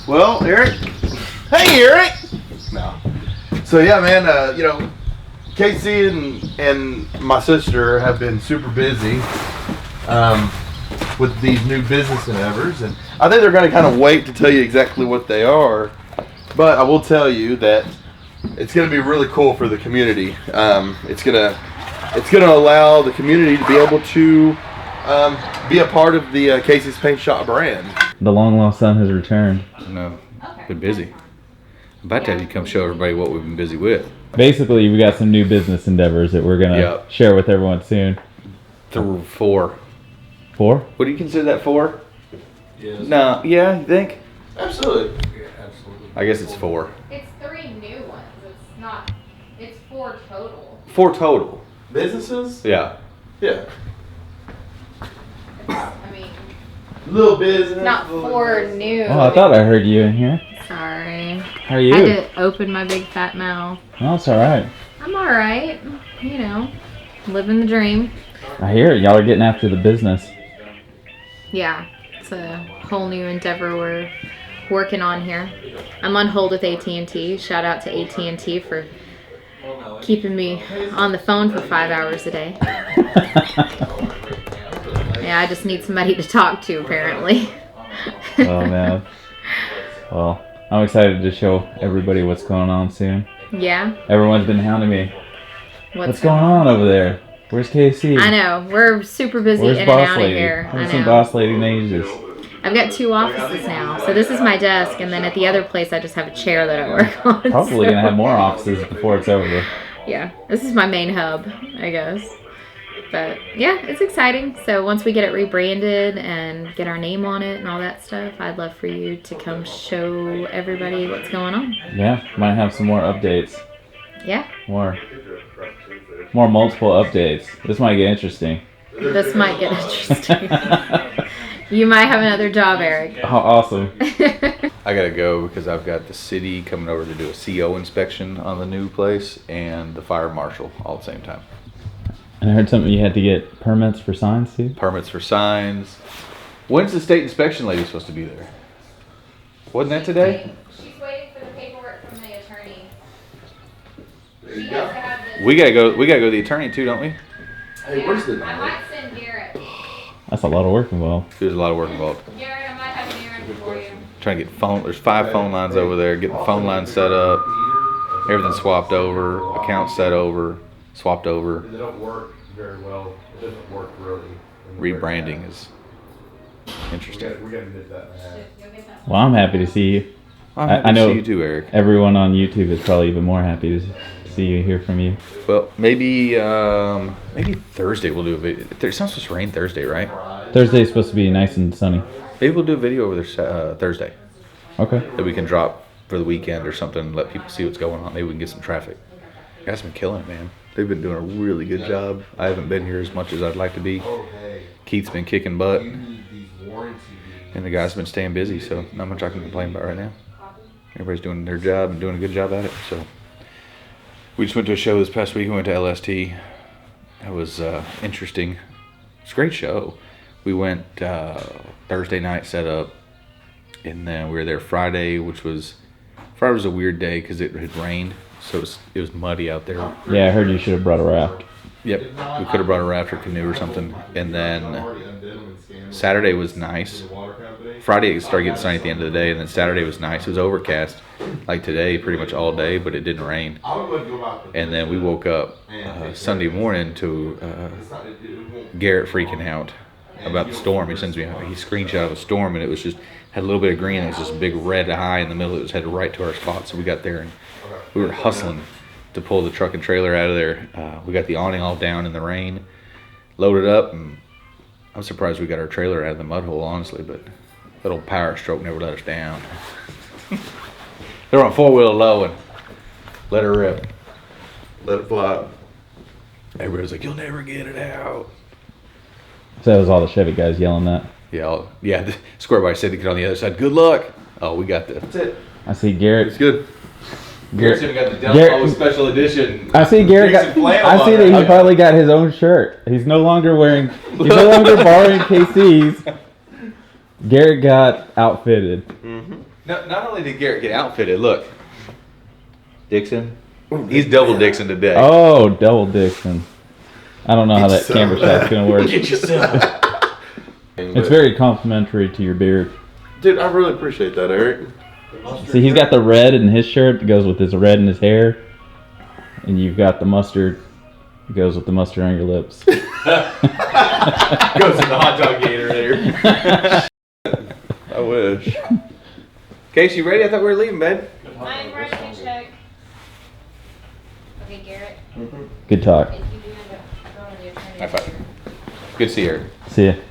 Well, Eric. Hey, Eric. No. So yeah, man. You know, Casey and my sister have been super busy with these new business endeavors, and I think they're going to kind of wait to tell you exactly what they are. But I will tell you that it's going to be really cool for the community. It's gonna allow the community to be able to be a part of the Casey's Paint Shop brand. The long lost son has returned. No, been busy. I'm about to have you come show everybody what we've been busy with. Basically, we got some new business endeavors that we're gonna share with everyone soon. Through 4. 4? What do you consider that 4? Yes. No, yeah, you think? Absolutely. Yeah, absolutely. I guess it's 4. It's 3 new ones. It's not. It's 4 total. 4 total. Businesses? Yeah. Yeah. I mean, Little business. not 4 new. Oh, I thought I heard you in here. Sorry. How are you? I had to open my big fat mouth. Oh, it's alright. I'm alright. You know, living the dream. I hear it. Y'all are getting after the business. Yeah, it's a whole new endeavor we're working on here. I'm on hold with AT&T. Shout out to AT&T for keeping me on the phone for 5 hours a day. Yeah, I just need somebody to talk to, apparently. Oh, man. Well, I'm excited to show everybody what's going on soon. Yeah? Everyone's been hounding me. What's going on over there? Where's KC? I know. We're super busy Where's in boss and out lady? of here. Where's I some know. boss lady ages? I've got 2 offices now. So this is my desk, and then at the other place I just have a chair that I work on. Probably gonna have more offices before it's over. Yeah, this is my main hub, I guess. But yeah, it's exciting. So once we get it rebranded and get our name on it and all that stuff, I'd love for you to come show everybody what's going on. Yeah, might have some more updates. Yeah. More multiple updates. This might get interesting. This might get interesting. You might have another job, Eric. Oh, awesome. I gotta go because I've got the city coming over to do a CO inspection on the new place and the fire marshal all at the same time. And I heard something you had to get permits for signs too? Permits for signs. When's the state inspection lady supposed to be there? Wasn't that today? She's waiting for the paperwork from the attorney. There you go. We gotta go to the attorney too, don't we? Hey, where's the I number? might send Garrett. That's a lot of work involved. There's a lot of work involved. Garrett, I might have an errand for you. Trying to get there's 5 phone lines over there, getting the phone lines set up, everything swapped over, accounts set over, swapped over. They don't work very well. It doesn't work really. Rebranding is interesting. We gotta admit that, man. Well, I'm happy to see you. I'm happy I know to see you too, Eric. Everyone on YouTube is probably even more happy to see you, hear from you. Well, maybe Thursday we'll do a video. It's not supposed to rain Thursday, right? Thursday's supposed to be nice and sunny. Maybe we'll do a video over there Thursday Okay. that we can drop for the weekend or something and let people see what's going on. Maybe we can get some traffic. Guys have been killing it, man. They've been doing a really good job. I haven't been here as much as I'd like to be. Keith's been kicking butt, and the guys have been staying busy, so not much I can complain about right now. Everybody's doing their job and doing a good job at it. So we just went to a show this past week. We went to LST. That was interesting. It's a great show. We went Thursday night, set up, and then we were there Friday, Friday was a weird day because it had rained, so it was muddy out there. Yeah, I heard you should have brought a raft. Yep, we could have brought a raft or canoe or something. And then Saturday was nice. Friday it started getting sunny at the end of the day, and then Saturday was nice. It was overcast, like today, pretty much all day, but it didn't rain. And then we woke up Sunday morning to Garrett freaking out about the storm. He screenshot of a storm, and it was just had a little bit of green. It was just a big red eye in the middle. It was headed right to our spot. So we got there and we were hustling to pull the truck and trailer out of there. We got the awning all down in the rain, loaded up, and I'm surprised we got our trailer out of the mud hole, honestly, but that old power stroke never let us down. They're on 4-wheel low and let her rip. Let it fly. Everybody's like, you'll never get it out. So that was all the Chevy guys yelling that. Yeah, the Square Bike said to get on the other side. Good luck. Oh, we got That's it. I see Garrett. It's good. Garrett's even got the Delco special edition. I see Garrett got. I see that he probably got his own shirt. He's no longer wearing. He's no longer borrowing KC's. Garrett got outfitted. Mm-hmm. No, not only did Garrett get outfitted, look. Dixon. He's double Dixon today. Oh, double Dixon. I don't know how that camera shot's gonna work. Get yourself. It's very complimentary to your beard. Dude, I really appreciate that, Eric. See, he's got the red in his shirt that goes with his red in his hair. And you've got the mustard that goes with the mustard on your lips. Goes in the hot dog gator there. I wish. Casey, you ready? I thought we were leaving, babe. I'm ready to check. Okay, Garrett. Good talk. If you do end up going to the attorney. High five. Good to see you, Eric. See ya.